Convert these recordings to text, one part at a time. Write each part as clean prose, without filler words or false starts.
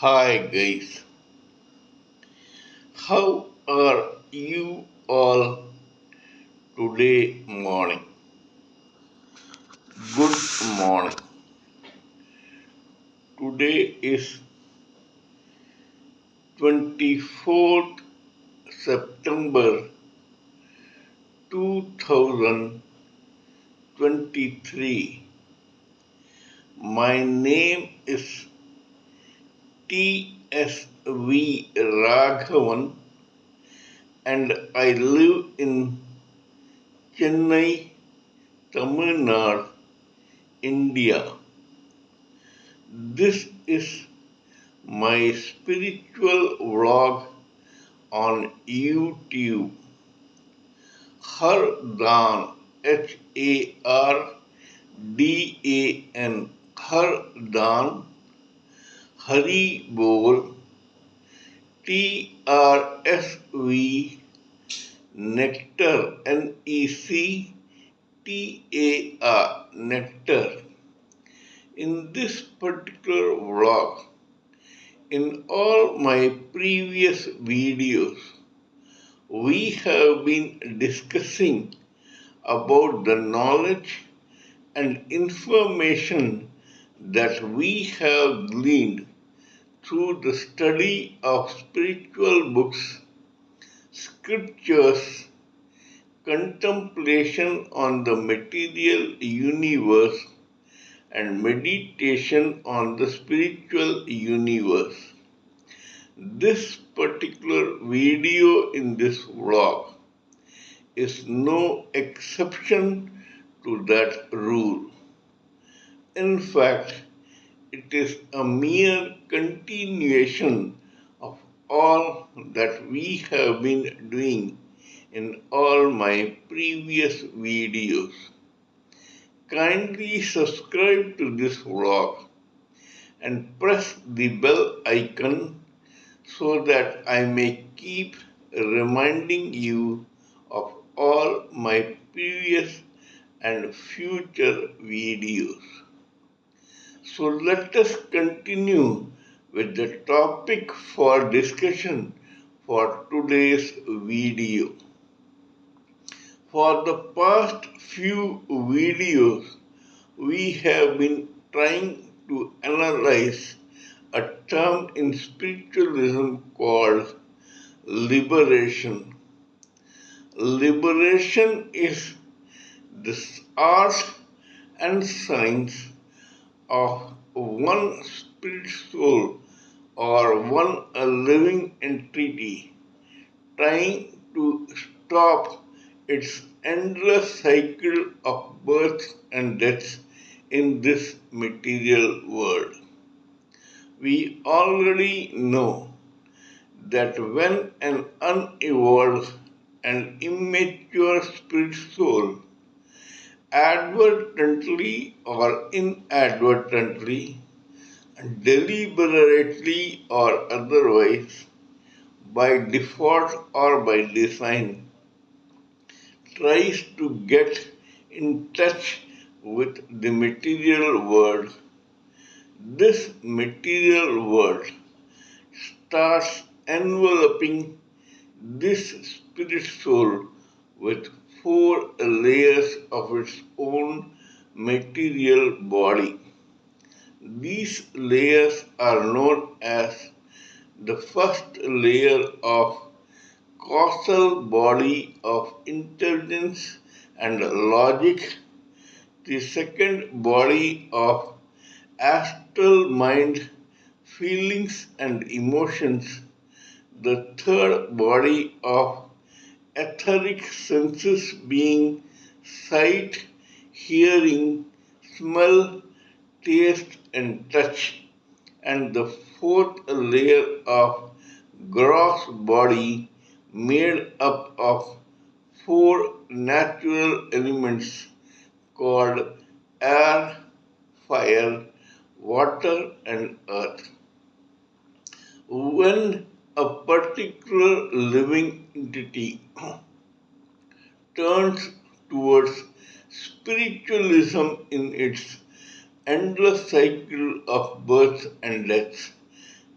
Hi guys, how are you all today morning? Good morning. Today is 24th September 2023. My name is TSV Raghavan and I live in Chennai, Tamil Nadu, India. This is my spiritual vlog on YouTube. Hardan, Hardan, Hardan, Haribol, TRSV, Nectar, NECTAR, Nectar. In this particular vlog, in all my previous videos, we have been discussing about the knowledge and information that we have gleaned through the study of spiritual books, scriptures, contemplation on the material universe, and meditation on the spiritual universe. This particular video in this vlog is no exception to that rule. In fact, it is a mere continuation of all that we have been doing in all my previous videos. Kindly subscribe to this vlog and press the bell icon so that I may keep reminding you of all my previous and future videos. So let us continue with the topic for discussion for today's video. For the past few videos, we have been trying to analyze a term in spiritualism called liberation. Liberation is the art and science of one spirit soul or one living entity trying to stop its endless cycle of birth and death in this material world. We already know that when an unevolved and immature spirit soul advertently or inadvertently, deliberately or otherwise, by default or by design, tries to get in touch with the material world, this material world starts enveloping this spirit soul with four layers of its own material body. These layers are known as the first layer of causal body of intelligence and logic, the second body of astral mind, feelings and emotions, the third body of etheric senses being sight, hearing, smell, taste and touch, and the fourth layer of gross body made up of four natural elements called air, fire, water, and earth. When a particular living entity turns towards spiritualism in its endless cycle of birth and death,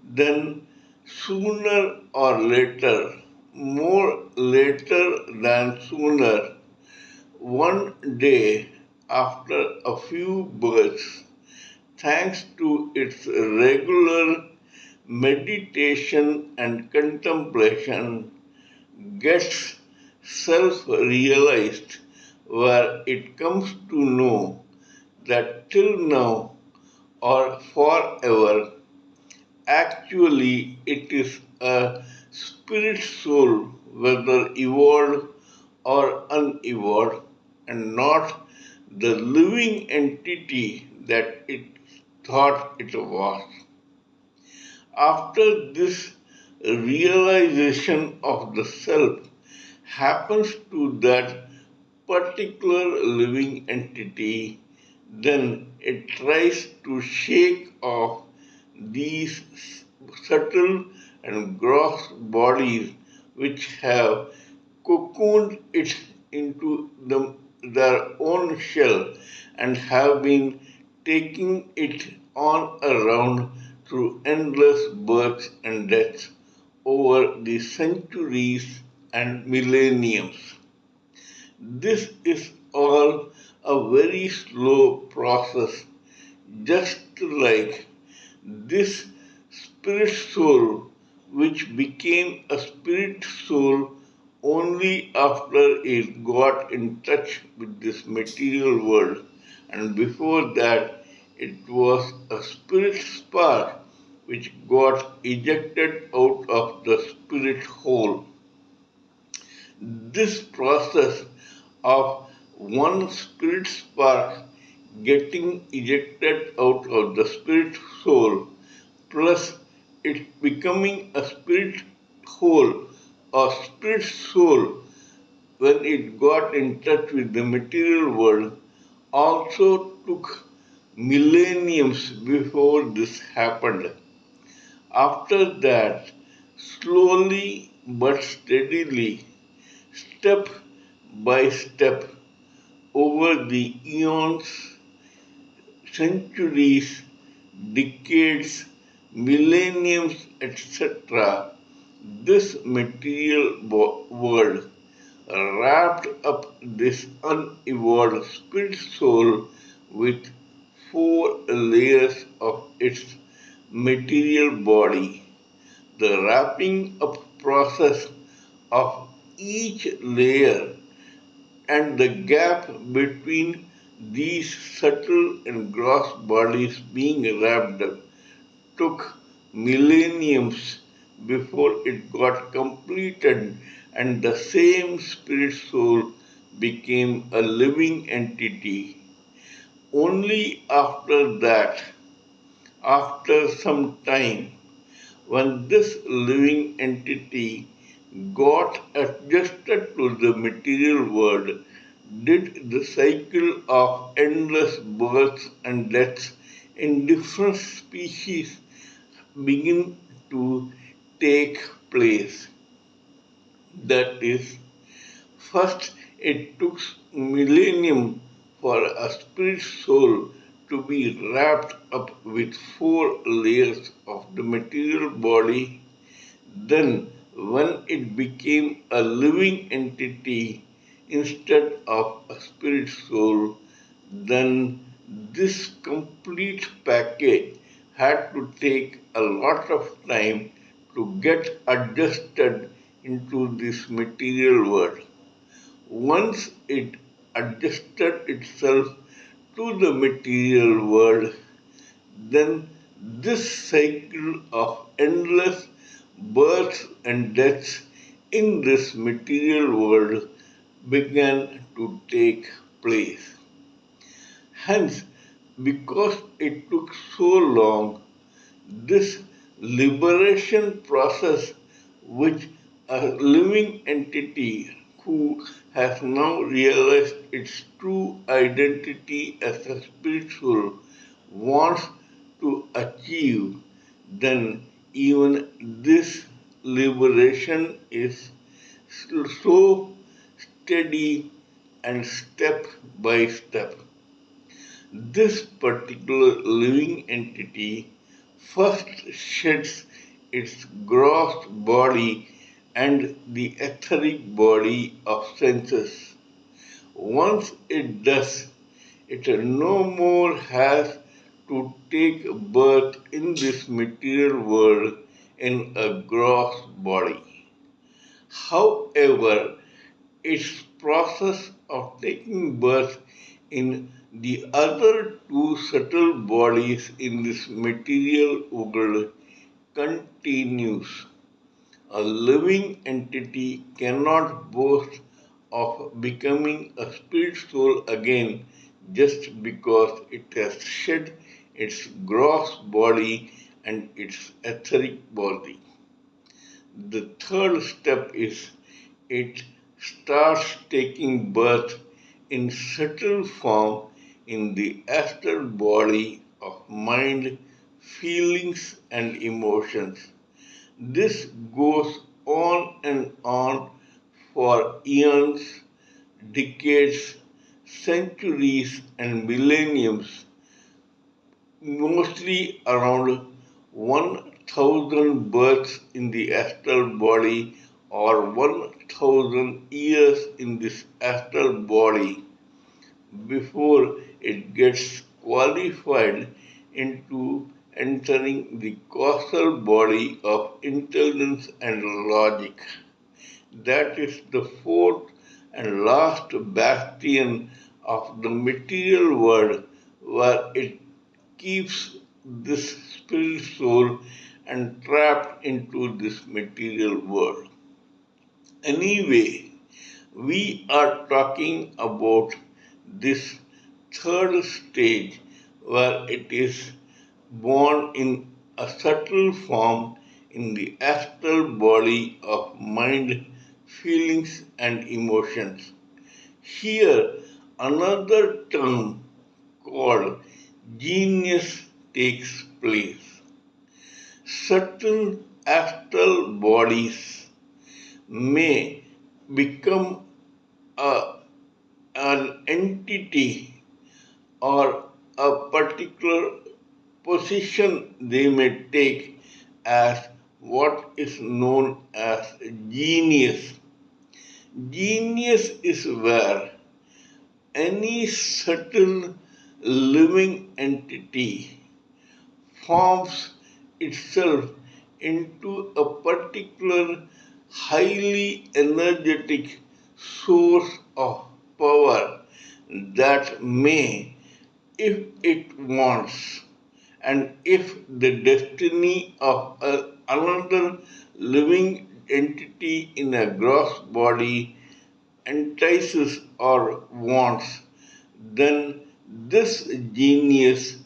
then sooner or later, more later than sooner, one day after a few births, thanks to its regular meditation and contemplation, gets self realized, where it comes to know that till now or forever, actually it is a spirit soul, whether evolved or unevolved, and not the living entity that it thought it was. After this realization of the self happens to that particular living entity, then it tries to shake off these subtle and gross bodies which have cocooned it into their own shell and have been taking it on around through endless births and deaths over the centuries and millenniums. This is all a very slow process, just like this spirit soul, which became a spirit soul only after it got in touch with this material world, and before that, it was a spirit spark which got ejected out of the spirit hole. This process of one spirit spark getting ejected out of the spirit soul plus it becoming a spirit whole or spirit soul when it got in touch with the material world also took millenniums before this happened. After that, slowly but steadily, step by step, over the eons, centuries, decades, millenniums, etc., this material world wrapped up this unevolved spirit soul with four layers of its material body. The wrapping up process of each layer and the gap between these subtle and gross bodies being wrapped up took millenniums before it got completed and the same spirit soul became a living entity. Only after that, after some time, when this living entity got adjusted to the material world, did the cycle of endless births and deaths in different species begin to take place. That is, first it took millennium for a spirit soul to be wrapped up with four layers of the material body. Then, when it became a living entity instead of a spirit soul, then this complete package had to take a lot of time to get adjusted into this material world. Once it adjusted itself to the material world, then this cycle of endless births and deaths in this material world began to take place. Hence, because it took so long, this liberation process, which a living entity who has now realized its true identity as a spiritual wants to achieve, then even this liberation is so steady and step by step. This particular living entity first sheds its gross body and the etheric body of senses. Once it does, it no more has to take birth in this material world in a gross body. However, its process of taking birth in the other two subtle bodies in this material world continues. A living entity cannot boast of becoming a spirit soul again just because it has shed its gross body and its etheric body. The third step is it starts taking birth in subtle form in the astral body of mind, feelings, and emotions. This goes on and on for eons, decades, centuries, and millenniums, mostly around 1,000 births in the astral body or 1,000 years in this astral body before it gets qualified into entering the causal body of intelligence and logic. That is the fourth and last bastion of the material world where it keeps this spirit soul entrapped into this material world. Anyway, we are talking about this third stage where it is born in a subtle form in the astral body of mind, feelings, and emotions. Here, another term called genius takes place. Certain astral bodies may become a, an entity or a particular position they may take as what is known as genius. Genius is where any certain living entity forms itself into a particular highly energetic source of power that may, if it wants, and if the destiny of another living entity in a gross body entices or wants, then this genius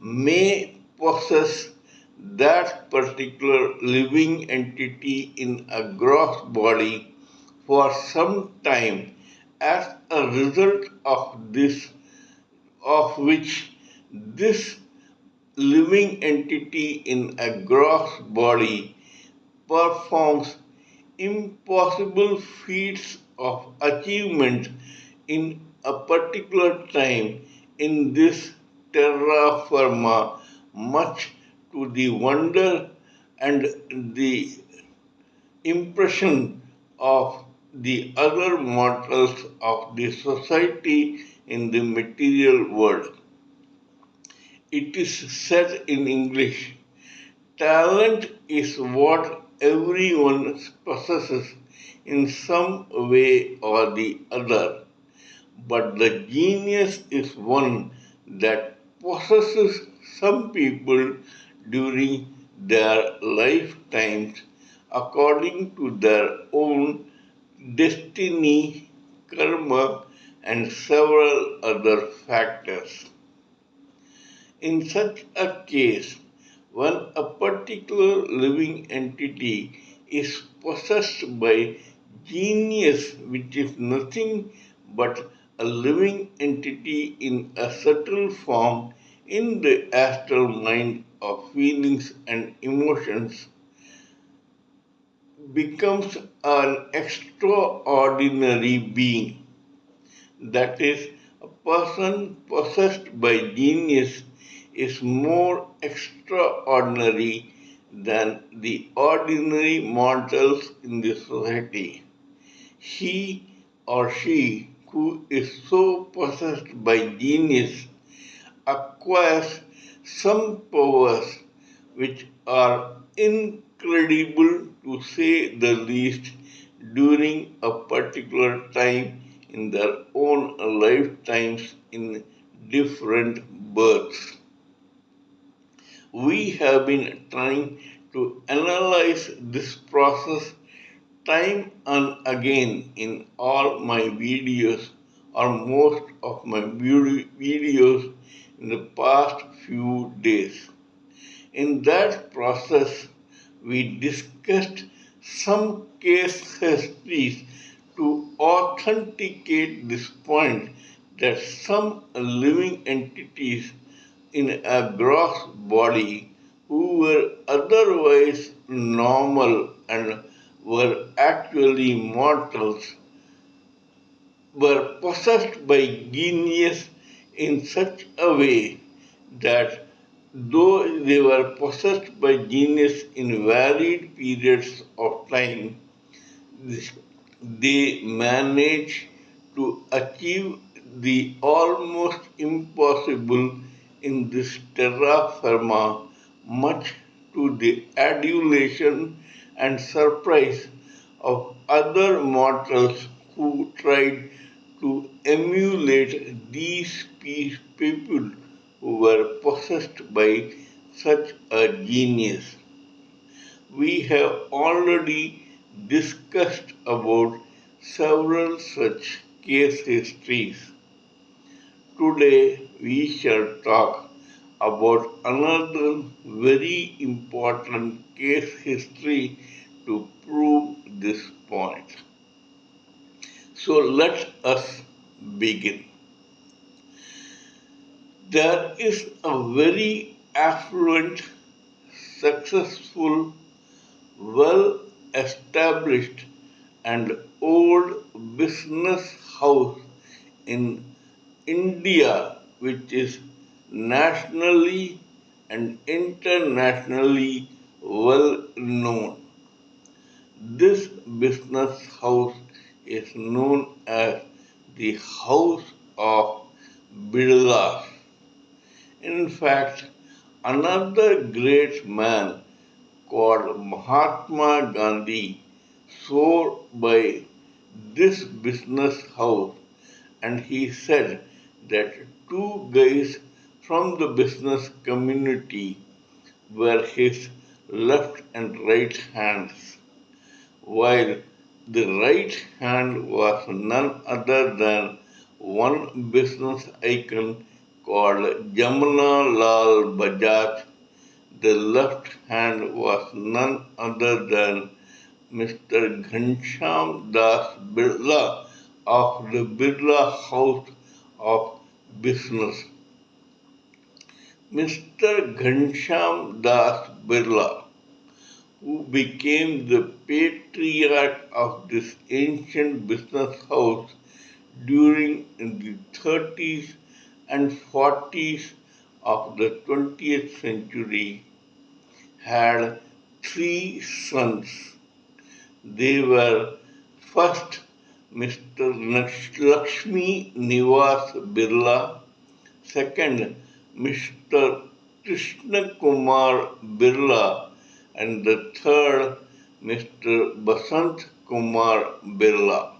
may possess that particular living entity in a gross body for some time as a result of which this living entity in a gross body performs impossible feats of achievement in a particular time in this terra firma, much to the wonder and the impression of the other mortals of the society in the material world. It is said in English, talent is what everyone possesses in some way or the other, but the genius is one that possesses some people during their lifetimes according to their own destiny, karma, and several other factors. In such a case, when a particular living entity is possessed by genius, which is nothing but a living entity in a subtle form in the astral mind of feelings and emotions, becomes an extraordinary being. That is, a person possessed by genius is more extraordinary than the ordinary mortals in the society. He or she who is so possessed by genius acquires some powers which are incredible to say the least during a particular time in their own lifetimes in different births. We have been trying to analyze this process time and again in all my videos or most of my videos in the past few days. In that process, we discussed some case histories to authenticate this point that some living entities in a gross body who were otherwise normal and were actually mortals were possessed by genius in such a way that though they were possessed by genius in varied periods of time, they manage to achieve the almost impossible in this terra firma, much to the adulation and surprise of other mortals who tried to emulate these people who were possessed by such a genius. We have already discussed about several such case histories. Today we shall talk about another very important case history to prove this point. So let us begin. There is a very affluent, successful, well established and old business house in India which is nationally and internationally well known. This business house is known as the House of Birlas. In fact, another great man called Mahatma Gandhi swore by this business house, and he said that two guys from the business community were his left and right hands, while the right hand was none other than one business icon called Jamna Lal Bajaj. The left hand was none other than Mr. Ghanshyam Das Birla of the Birla House of Business. Mr. Ghanshyam Das Birla, who became the patriarch of this ancient business house during the 30s and 40s of the 20th century, had three sons. They were first Mr. Lakshmi Nivas Birla, second Mr. Krishna Kumar Birla, and the third Mr. Basant Kumar Birla.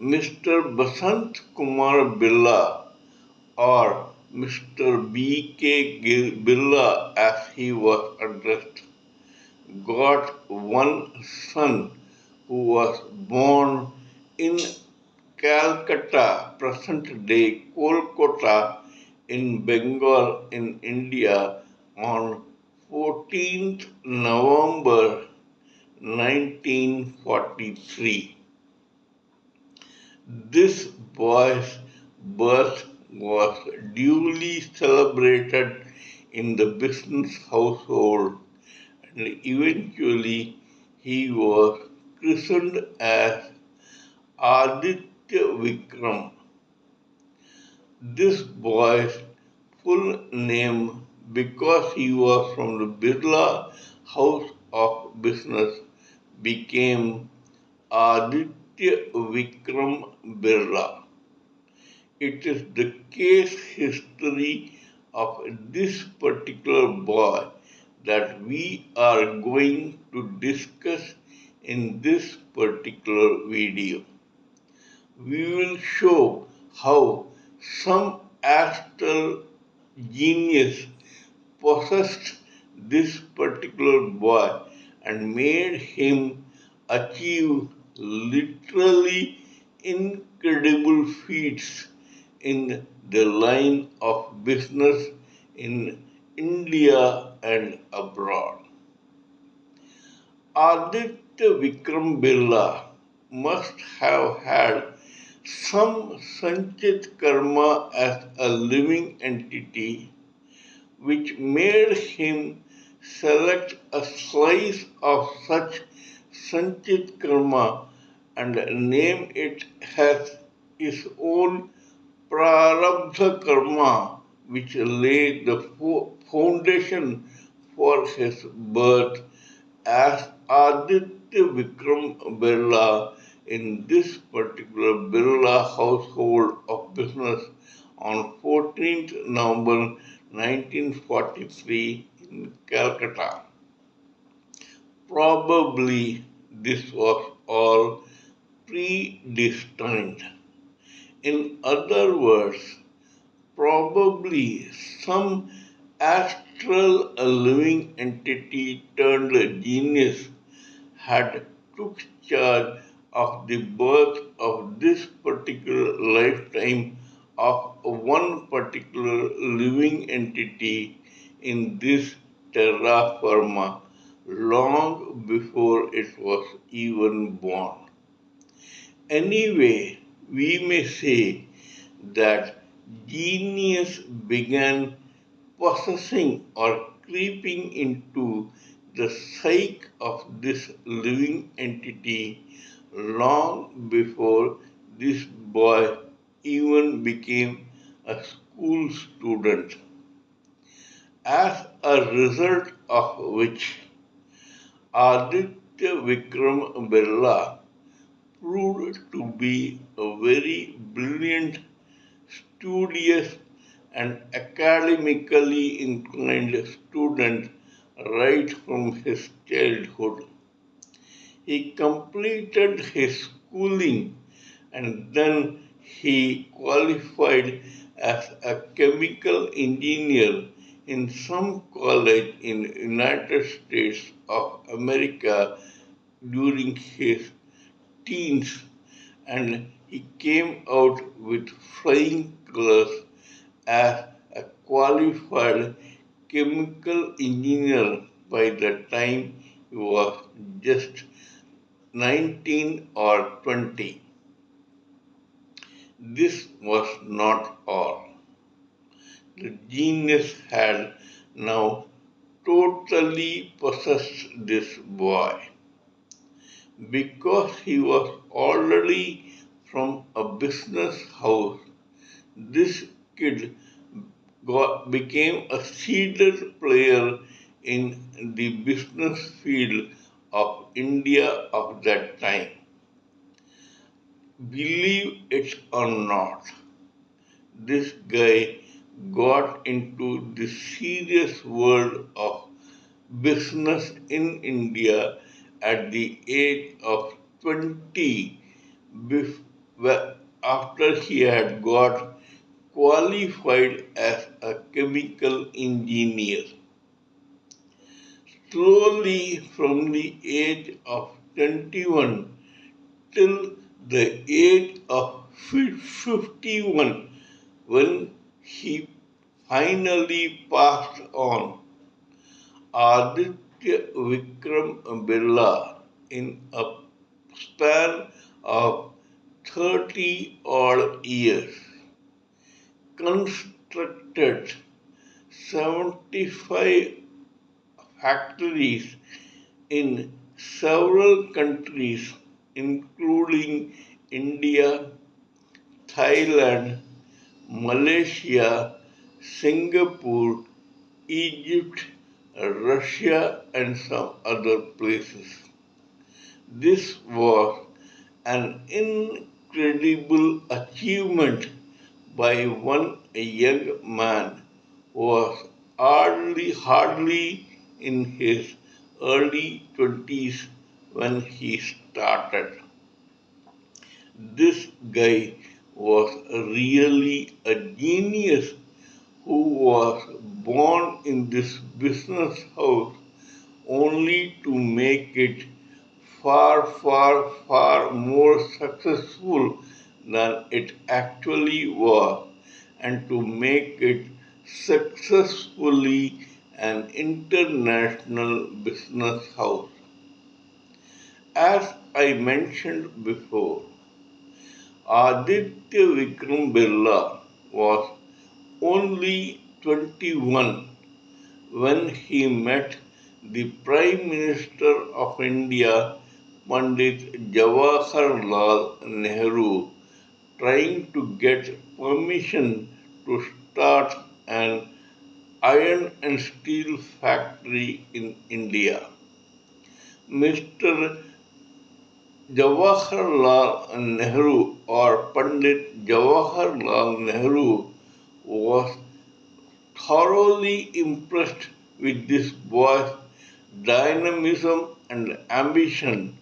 Mr. Basant Kumar Birla, or Mr. B.K. Birla as he was addressed, got one son who was born in Calcutta, present day Kolkata, in Bengal, in India, on 14th November 1943. This boy's birth was duly celebrated in the business household, and eventually he was christened as Aditya Vikram. This boy's full name because he was from the Birla house of business, became Aditya Vikram Birla. It is the case history of this particular boy that we are going to discuss in this particular video. We will show how some astral genius possessed this particular boy and made him achieve literally incredible feats in the line of business in India and abroad. Aditya Vikram Birla must have had some Sanchit karma as a living entity which made him select a slice of such Sanchit karma and name it as his own Prarabdha karma, which laid the foundation for his birth as Aditya Vikram Birla in this particular Birla household of business on 14th November 1943 in Calcutta. Probably this was all predestined. In other words, probably some astral living entity turned genius had took charge of the birth of this particular lifetime of one particular living entity in this terra firma long before it was even born. Anyway, we may say that genius began possessing or creeping into the psyche of this living entity long before this boy even became a school student. As a result of which, Aditya Vikram Birla proved to be a very brilliant, studious, and academically inclined student right from his childhood. He completed his schooling and then he qualified as a chemical engineer in some college in United States of America during his teens, and he came out with flying colors as a qualified chemical engineer by the time he was just 19 or 20. This was not all. The genius had now totally possessed this boy. Because he was already from a business house, this kid became a seeded player in the business field of India of that time. Believe it or not, this guy got into the serious world of business in India at the age of 20 after he had got qualified as a chemical engineer. Slowly from the age of 21 till the age of 51 when he finally passed on, Aditya Vikram Birla in a span of 30 odd years constructed 75 factories in several countries including India, Thailand, Malaysia, Singapore, Egypt, Russia, and some other places. This was an incredible achievement by one young man who was hardly in his early 20s when he started. This guy was really a genius who was born in this business house only to make it far more successful than it actually was, and to make it successfully an international business house. As I mentioned before, Aditya Vikram Birla was only 21 when he met the Prime Minister of India, Pandit Jawaharlal Nehru, trying to get permission to start an iron and steel factory in India. Mr. Jawaharlal Nehru or Pandit Jawaharlal Nehru was thoroughly impressed with this boy's dynamism and ambition,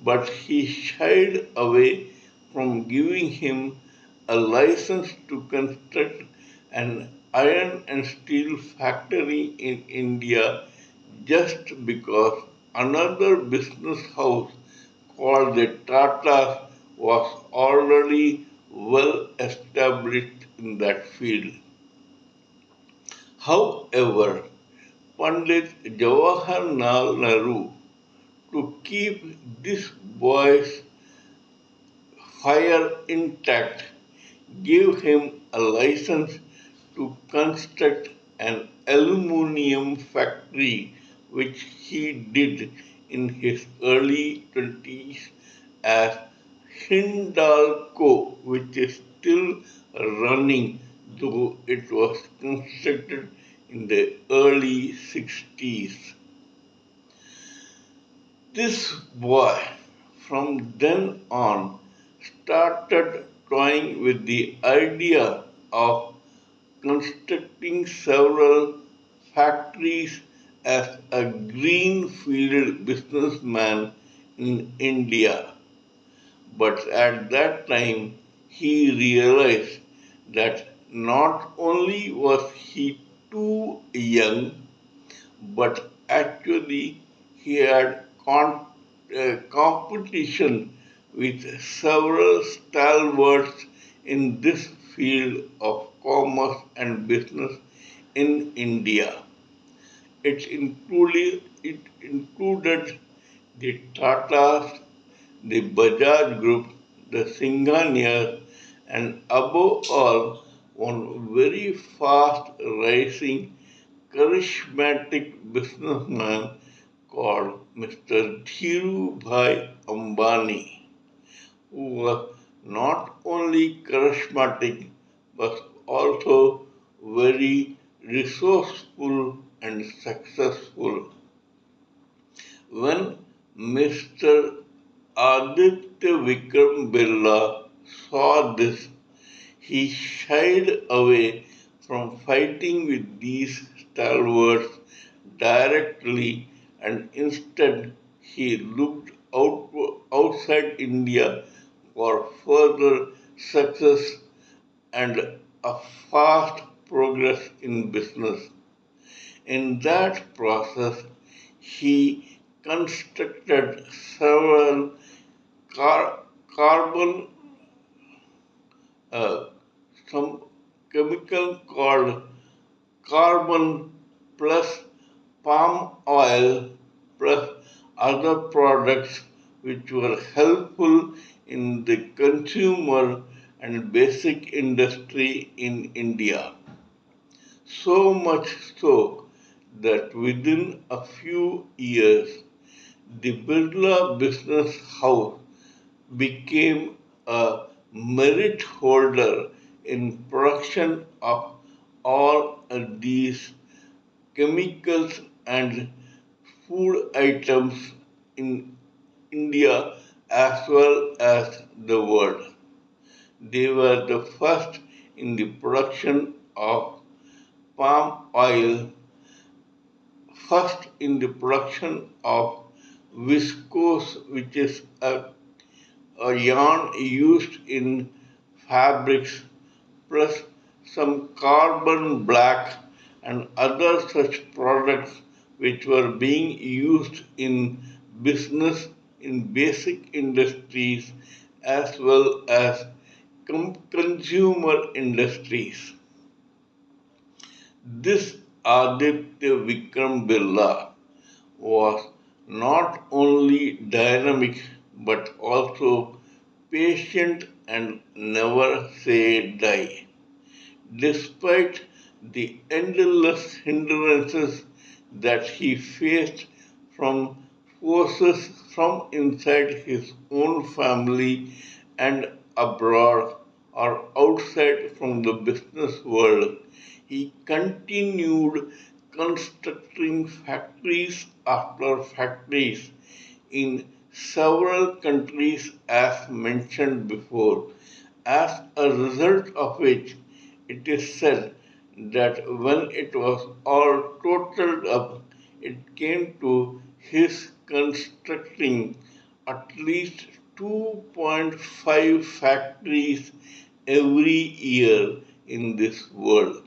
but he shied away from giving him a license to construct an iron and steel factory in India just because another business house called the Tatas was already well established in that field. However, Pandit Jawaharlal Nehru, to keep this boy's fire intact, gave him a license to construct an aluminium factory, which he did in his early 20s as Hindalco, which is still running, though it was constructed in the early 60s. This boy, from then on, started toying with the idea of constructing several factories as a greenfield businessman in India. But at that time, he realized that not only was he too young, but actually he had competition with several stalwarts in this field of commerce and business in India. It included the Tatas, the Bajaj Group, the Singhanias, and above all, one very fast rising charismatic businessman called Mr. Dhirubhai Ambani, who was not only charismatic but also very resourceful and successful. When Mr. Aditya Vikram Birla saw this, he shied away from fighting with these stalwarts directly, and instead he looked outside India for further success and a fast progress in business. In that process, he constructed several car- carbon, uh, some chemical called carbon plus palm oil plus other products which were helpful in the consumer and basic industry in India. So much so that within a few years, the Birla Business House became a merit holder in production of all these chemicals, and food items in India as well as the world. They were the first in the production of palm oil, first in the production of viscose, which is a yarn used in fabrics, plus some carbon black and other such products which were being used in business, in basic industries, as well as consumer industries. This Aditya Vikram Birla was not only dynamic but also patient and never say die. Despite the endless hindrances that he faced from forces from inside his own family and abroad or outside from the business world, he continued constructing factories after factories in several countries as mentioned before, as a result of which it is said that when it was all totaled up, it came to his constructing at least 2.5 factories every year in this world.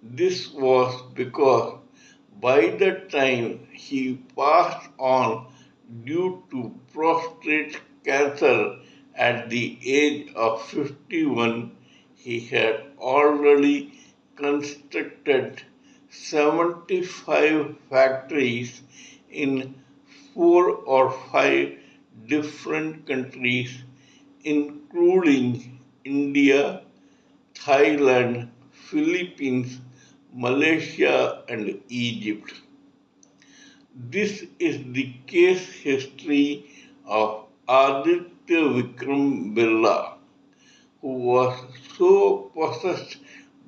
This was because by the time he passed on due to prostate cancer at the age of 51, he had already constructed 75 factories in 4 or 5 different countries, including India, Thailand, Philippines, Malaysia, and Egypt. This is the case history of Aditya Vikram Birla, who was so possessed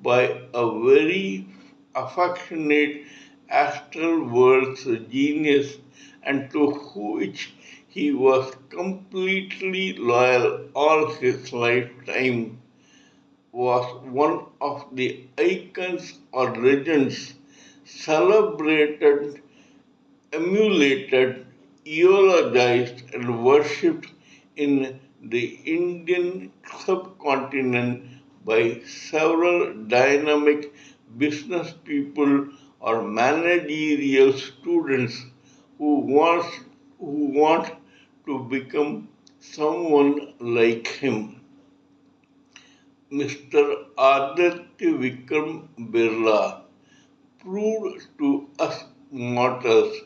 by a very affectionate astral world's genius and to which he was completely loyal all his lifetime, was one of the icons or legends celebrated, emulated, eulogized, and worshipped in the Indian subcontinent by several dynamic business people or managerial students who want to become someone like him. Mr. Aditya Vikram Birla proved to us mortals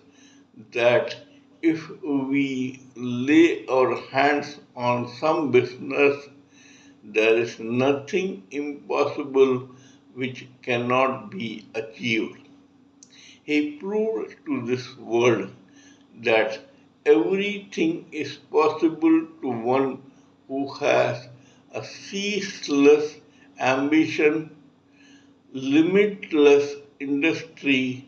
that if we lay our hands on some business, there is nothing impossible which cannot be achieved. He proved to this world that everything is possible to one who has a ceaseless ambition, limitless industry,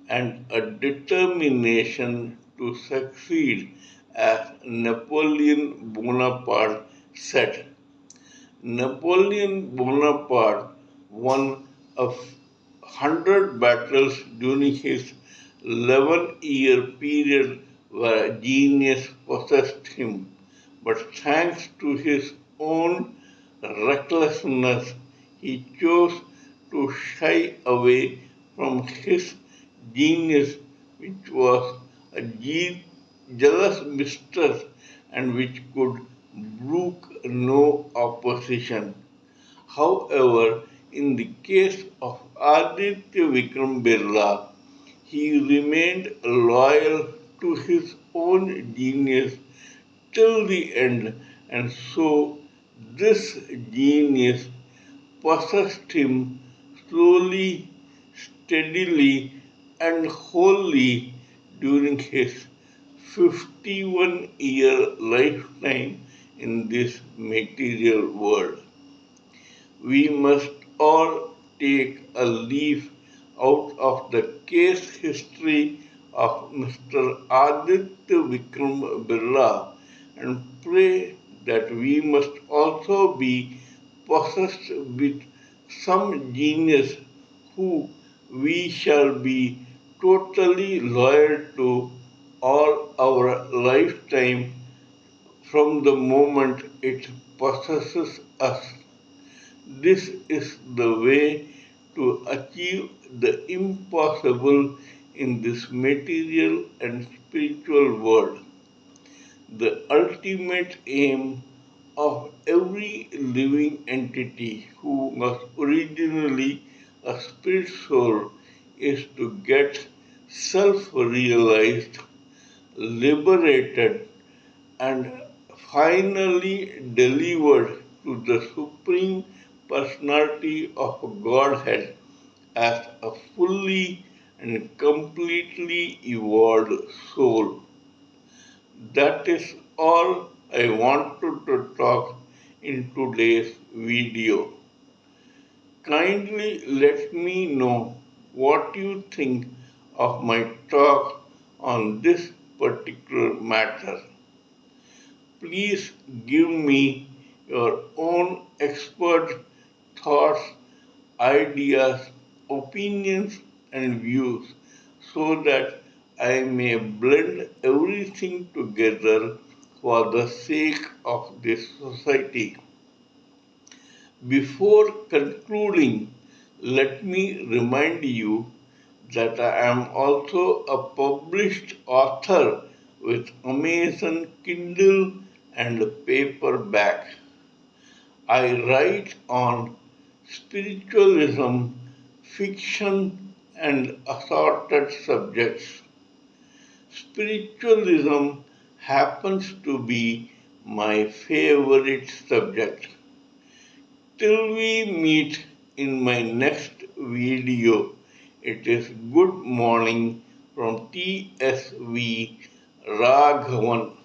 and a determination to succeed, as Napoleon Bonaparte said. Napoleon Bonaparte won 100 battles during his 11-year period where genius possessed him, but thanks to his own recklessness, he chose to shy away from his genius, which was a jealous mistress and which could brook no opposition. However, in the case of Aditya Vikram Birla, he remained loyal to his own genius till the end, and so this genius possessed him slowly, steadily, and wholly during his 51-year lifetime in this material world. We must all take a leaf out of the case history of Mr. Aditya Vikram Birla and pray that we must also be possessed with some genius who we shall be totally loyal to all our lifetime from the moment it possesses us. This is the way to achieve the impossible in this material and spiritual world. The ultimate aim of every living entity who was originally a spirit soul is to get self realized, liberated, and finally delivered to the Supreme Personality of Godhead as a fully and completely evolved soul. That is all I wanted to talk in today's video. Kindly let me know what you think of my talk on this particular matter. Please give me your own expert thoughts, ideas, opinions, and views so that I may blend everything together for the sake of this society. Before concluding, let me remind you that I am also a published author with Amazon Kindle and paperback. I write on spiritualism, fiction, and assorted subjects. Spiritualism happens to be my favorite subject. Till we meet in my next video, it is good morning from TSV Raghavan.